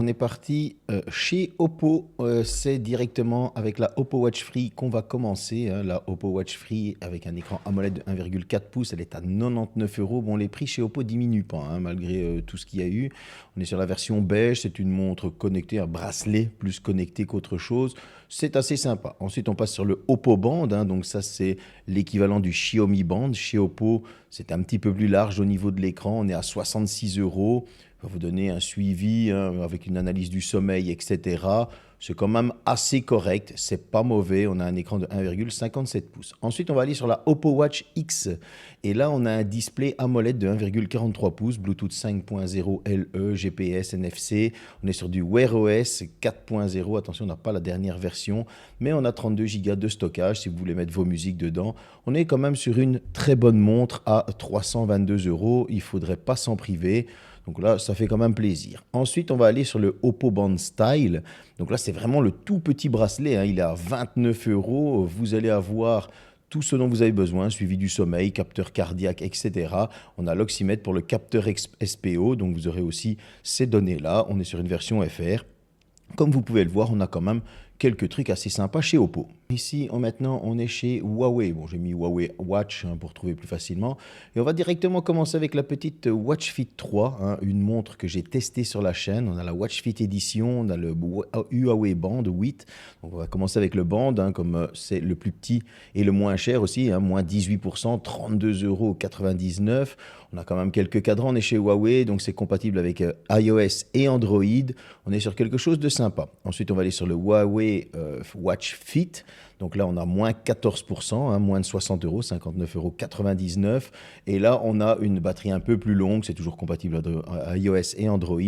On est parti chez Oppo, c'est directement avec la Oppo Watch Free qu'on va commencer, hein. La Oppo Watch Free avec un écran AMOLED de 1,4 pouces, elle est à 99 euros. Bon, les prix chez Oppo diminuent pas, hein, malgré tout ce qu'il y a eu. On est sur la version beige, c'est une montre connectée, un bracelet plus connecté qu'autre chose. C'est assez sympa. Ensuite, on passe sur le Oppo Band, hein, donc ça c'est l'équivalent du Xiaomi Band. Chez Oppo, c'est un petit peu plus large au niveau de l'écran, on est à 66 euros. Va vous donner un suivi, hein, avec une analyse du sommeil, etc. C'est quand même assez correct, c'est pas mauvais. On a un écran de 1,57 pouces. Ensuite, on va aller sur la Oppo Watch X. Et là, on a un display AMOLED de 1,43 pouces, Bluetooth 5.0 LE, GPS, NFC. On est sur du Wear OS 4.0. Attention, on n'a pas la dernière version, mais on a 32 Go de stockage si vous voulez mettre vos musiques dedans. On est quand même sur une très bonne montre à 322 euros. Il ne faudrait pas s'en priver. Donc là, ça fait quand même plaisir. Ensuite, on va aller sur le Oppo Band Style. Donc là, c'est vraiment le tout petit bracelet, hein. Il est à 29 euros. Vous allez avoir tout ce dont vous avez besoin, suivi du sommeil, capteur cardiaque, etc. On a l'oxymètre pour le capteur SPO, donc vous aurez aussi ces données-là. On est sur une version FR. Comme vous pouvez le voir, on a quand même quelques trucs assez sympas chez Oppo. Ici, maintenant, on est chez Huawei. Bon, j'ai mis Huawei Watch, hein, pour trouver plus facilement. Et on va directement commencer avec la petite Watch Fit 3, hein, une montre que j'ai testée sur la chaîne. On a la Watch Fit Edition, on a le Huawei Band 8. Donc, on va commencer avec le Band, hein, comme c'est le plus petit et le moins cher aussi, hein, moins 18%, 32,99 €. On a quand même quelques cadrans. On est chez Huawei, donc c'est compatible avec iOS et Android. On est sur quelque chose de sympa. Ensuite, on va aller sur le Huawei Watch Fit. Donc là, on a moins 14%, hein, moins de 60 euros, 59,99 €. Et là, on a une batterie un peu plus longue. C'est toujours compatible avec iOS et Android.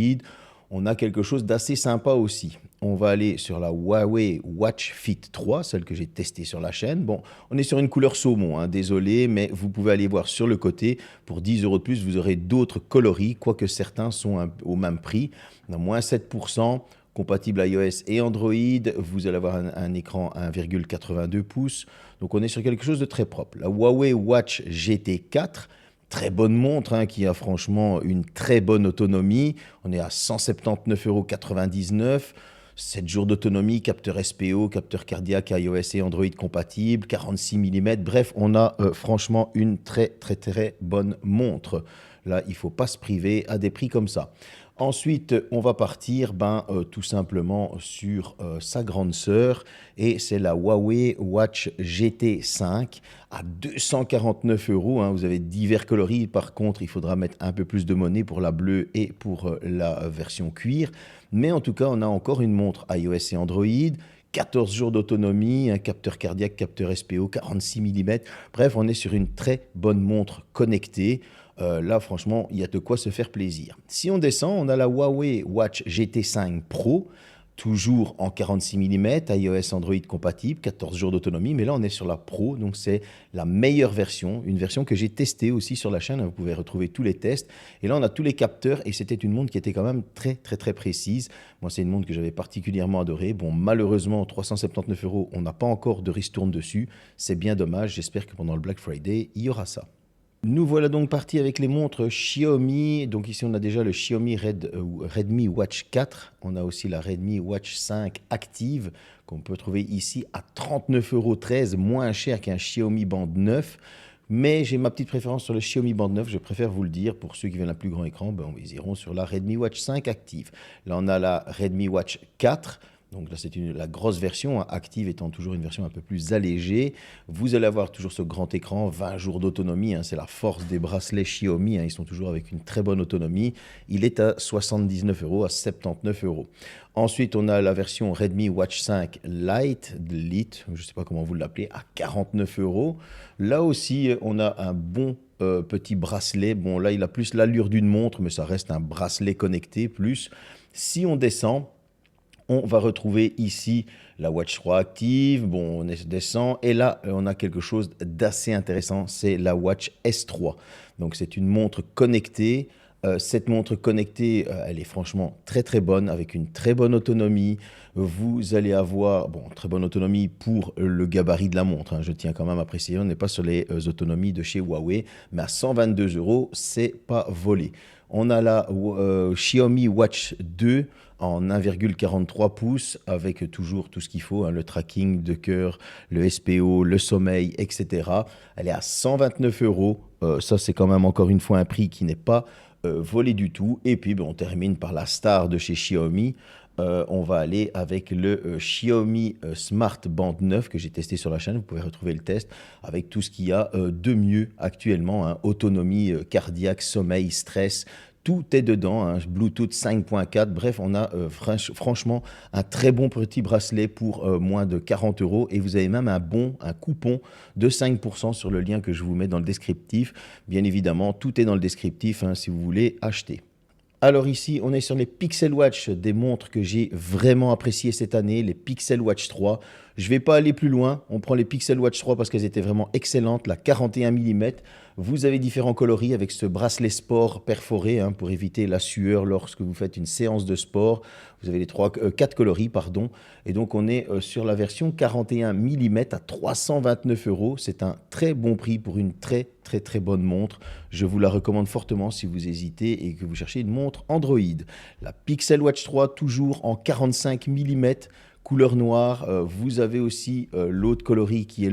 On a quelque chose d'assez sympa aussi. On va aller sur la Huawei Watch Fit 3, celle que j'ai testée sur la chaîne. Bon, on est sur une couleur saumon, hein, désolé, mais vous pouvez aller voir sur le côté. Pour 10 € de plus, vous aurez d'autres coloris, quoique certains sont au même prix. On a moins 7%. Compatible iOS et Android, vous allez avoir un écran 1,82 pouces. Donc on est sur quelque chose de très propre. La Huawei Watch GT 4, très bonne montre, hein, qui a franchement une très bonne autonomie. On est à 179,99 €. 7 jours d'autonomie, capteur SPO, capteur cardiaque, iOS et Android compatible, 46 mm. Bref, on a franchement une très très très bonne montre. Là, il ne faut pas se priver à des prix comme ça. Ensuite, on va partir tout simplement sur sa grande sœur, et c'est la Huawei Watch GT 5 à 249 €, hein. Vous avez divers coloris. Par contre, il faudra mettre un peu plus de monnaie pour la bleue et pour la version cuir. Mais en tout cas, on a encore une montre iOS et Android. 14 jours d'autonomie, un capteur cardiaque, capteur SPO, 46 mm. Bref, on est sur une très bonne montre connectée. Là, franchement, il y a de quoi se faire plaisir. Si on descend, on a la Huawei Watch GT 5 Pro, toujours en 46 mm, iOS Android compatible, 14 jours d'autonomie. Mais là, on est sur la Pro, donc c'est la meilleure version, une version que j'ai testée aussi sur la chaîne. Vous pouvez retrouver tous les tests. Et là, on a tous les capteurs, et c'était une montre qui était quand même très, très, très précise. Moi, c'est une montre que j'avais particulièrement adorée. Bon, malheureusement, 379 €, on n'a pas encore de ristourne dessus. C'est bien dommage. J'espère que pendant le Black Friday, il y aura ça. Nous voilà donc partis avec les montres Xiaomi. Donc ici, on a déjà le Xiaomi Redmi Watch 4. On a aussi la Redmi Watch 5 Active qu'on peut trouver ici à 39,13 €, moins cher qu'un Xiaomi Band 9. Mais j'ai ma petite préférence sur le Xiaomi Band 9, je préfère vous le dire. Pour ceux qui veulent un plus grand écran, ils iront sur la Redmi Watch 5 Active. Là, on a la Redmi Watch 4. Donc là, c'est la grosse version, hein, Active étant toujours une version un peu plus allégée. Vous allez avoir toujours ce grand écran, 20 jours d'autonomie, hein, c'est la force des bracelets Xiaomi, hein, ils sont toujours avec une très bonne autonomie. Il est à 79 €, à 79 €. Ensuite, on a la version Redmi Watch 5 Lite, je ne sais pas comment vous l'appelez, à 49 €. Là aussi, on a un bon petit bracelet. Bon, là, il a plus l'allure d'une montre, mais ça reste un bracelet connecté plus. Si on descend, on va retrouver ici la Watch 3 Active. Bon, on descend, et là, on a quelque chose d'assez intéressant, c'est la Watch S3. Donc, c'est une montre connectée. Cette montre connectée, elle est franchement très très bonne, avec une très bonne autonomie. Vous allez avoir, bon, très bonne autonomie pour le gabarit de la montre, hein. Je tiens quand même à préciser, on n'est pas sur les autonomies de chez Huawei, mais à 122 €, c'est pas volé. On a la Xiaomi Watch 2 en 1,43 pouces avec toujours tout ce qu'il faut, hein, le tracking de cœur, le SPO, le sommeil, etc. Elle est à 129 euros. Ça, c'est quand même encore une fois un prix qui n'est pas volé du tout. Et puis, ben, on termine par la star de chez Xiaomi. On va aller avec le Xiaomi Smart Band 9 que j'ai testé sur la chaîne. Vous pouvez retrouver le test avec tout ce qu'il y a de mieux actuellement, hein. Autonomie cardiaque, sommeil, stress. Tout est dedans, hein. Bluetooth 5.4. Bref, on a franchement un très bon petit bracelet pour moins de 40 euros. Et vous avez même un coupon de 5% sur le lien que je vous mets dans le descriptif. Bien évidemment, tout est dans le descriptif, hein, si vous voulez acheter. Alors ici, on est sur les Pixel Watch, des montres que j'ai vraiment appréciées cette année, les Pixel Watch 3. Je ne vais pas aller plus loin, on prend les Pixel Watch 3 parce qu'elles étaient vraiment excellentes, la 41 mm. Vous avez différents coloris avec ce bracelet sport perforé, hein, pour éviter la sueur lorsque vous faites une séance de sport. Vous avez les 4 coloris, pardon. Et donc on est sur la version 41 mm à 329 euros. C'est un très bon prix pour une très bonne montre. Je vous la recommande fortement si vous hésitez et que vous cherchez une montre Android. La Pixel Watch 3 toujours en 45 mm. Couleur noire, vous avez aussi l'autre coloris qui est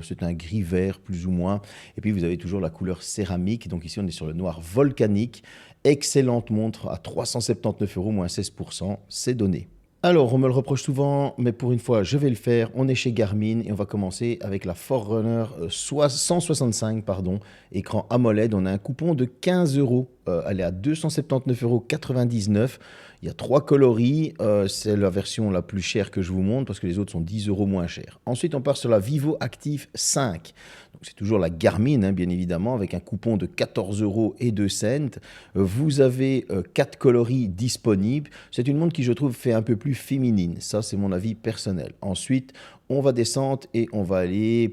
c'est un gris vert plus ou moins. Et puis vous avez toujours la couleur céramique. Donc ici on est sur le noir volcanique. Excellente montre à 379 euros, moins 16%, c'est donné. Alors, on me le reproche souvent, mais pour une fois, je vais le faire. On est chez Garmin et on va commencer avec la Forerunner 165, pardon, écran AMOLED. On a un coupon de 15 euros. Elle est à 279,99 €. Il y a 3 coloris. C'est la version la plus chère que je vous montre parce que les autres sont 10 euros moins chers. Ensuite, on part sur la Vivo Active 5. Donc, c'est toujours la Garmin, hein, bien évidemment, avec un coupon de 14 euros et 2 cents. Vous avez 4 coloris disponibles. C'est une montre qui, je trouve, fait un peu plus féminine. Ça, c'est mon avis personnel. Ensuite, on va descendre et on va aller,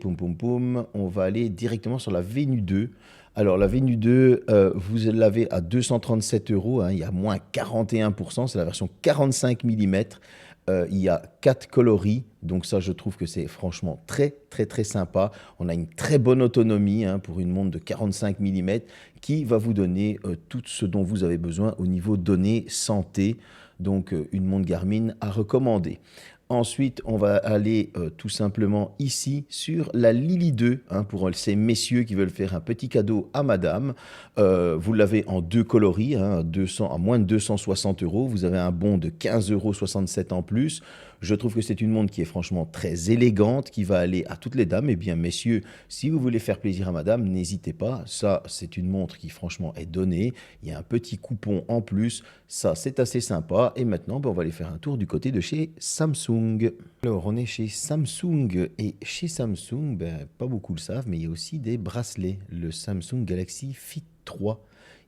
on va aller directement sur la Venue 2. Alors, la Venue 2, vous l'avez à 237 euros, hein, il y a moins 41%, c'est la version 45 mm. Il y a 4 coloris, donc ça, je trouve que c'est franchement très sympa. On a une très bonne autonomie, hein, pour une montre de 45 mm qui va vous donner tout ce dont vous avez besoin au niveau données santé. Donc, une montre Garmin à recommander. Ensuite, on va aller tout simplement ici sur la Lily 2, hein, pour ces messieurs qui veulent faire un petit cadeau à madame. Vous l'avez en 2 coloris, hein, à moins de 260 euros. Vous avez un bon de 15,67 € en plus. Je trouve que c'est une montre qui est franchement très élégante, qui va aller à toutes les dames. Eh bien, messieurs, si vous voulez faire plaisir à madame, n'hésitez pas. Ça, c'est une montre qui franchement est donnée. Il y a un petit coupon en plus. Ça, c'est assez sympa. Et maintenant, on va aller faire un tour du côté de chez Samsung. Alors, on est chez Samsung. Et chez Samsung, pas beaucoup le savent, mais il y a aussi des bracelets. Le Samsung Galaxy Fit 3.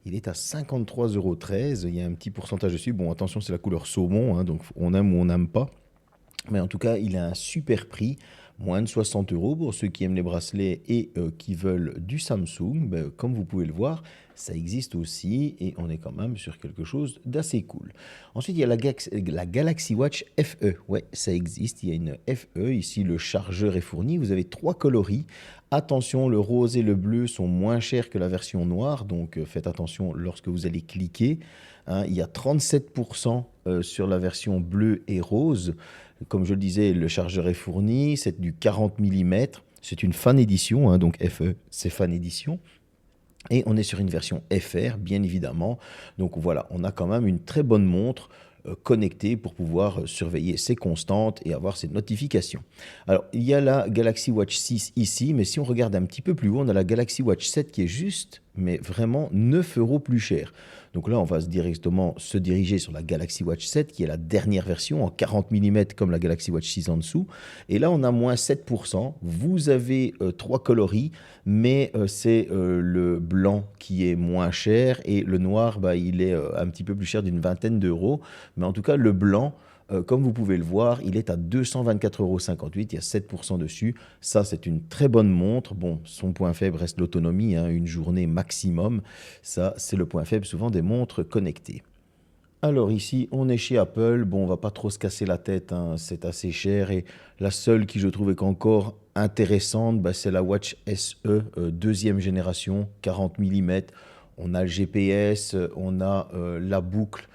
Il est à 53,13 €. Il y a un petit pourcentage dessus. Bon, attention, c'est la couleur saumon, hein, donc on aime ou on n'aime pas. Mais en tout cas, il a un super prix, moins de 60 euros pour ceux qui aiment les bracelets et qui veulent du Samsung. Comme vous pouvez le voir, ça existe aussi et on est quand même sur quelque chose d'assez cool. Ensuite, il y a la Galaxy Watch FE. Ouais, ça existe, il y a une FE. Ici, le chargeur est fourni. Vous avez 3 coloris. Attention, le rose et le bleu sont moins chers que la version noire, donc faites attention lorsque vous allez cliquer, hein. Il y a 37% sur la version bleue et rose. Comme je le disais, le chargeur est fourni, c'est du 40 mm, c'est une fan édition, hein, donc FE, c'est fan édition. Et on est sur une version FR, bien évidemment. Donc voilà, on a quand même une très bonne montre connectée pour pouvoir surveiller ses constantes et avoir ses notifications. Alors, il y a la Galaxy Watch 6 ici, mais si on regarde un petit peu plus haut, on a la Galaxy Watch 7 qui est juste, mais vraiment 9 € plus cher. Donc là, on va directement se diriger sur la Galaxy Watch 7, qui est la dernière version, en 40 mm comme la Galaxy Watch 6 en dessous. Et là, on a moins 7%. Vous avez 3 coloris, mais c'est le blanc qui est moins cher et le noir, il est un petit peu plus cher d'une vingtaine d'euros. Mais en tout cas, le blanc, comme vous pouvez le voir, il est à 224,58 €, il y a 7% dessus. Ça, c'est une très bonne montre. Bon, son point faible reste l'autonomie, hein, une journée maximum. Ça, c'est le point faible souvent des montres connectées. Alors ici, on est chez Apple. Bon, on va pas trop se casser la tête, hein, c'est assez cher. Et la seule qui, je trouve, est encore intéressante, c'est la Watch SE, deuxième génération, 40 mm. On a le GPS, on a la boucle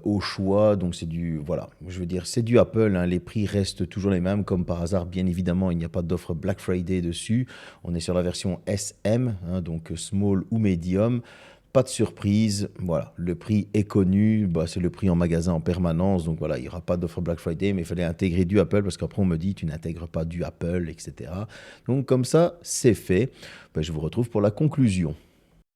au choix. Donc c'est du, voilà, je veux dire, c'est du Apple, hein. Les prix restent toujours les mêmes. Comme par hasard, bien évidemment, il n'y a pas d'offre Black Friday dessus. On est sur la version SM, hein, donc small ou medium. Pas de surprise, voilà, le prix est connu, bah, c'est le prix en magasin en permanence, donc voilà, il n'y aura pas d'offre Black Friday, mais il fallait intégrer du Apple parce qu'après on me dit tu n'intègres pas du Apple, etc. Donc comme ça, c'est fait. Bah, je vous retrouve pour la conclusion.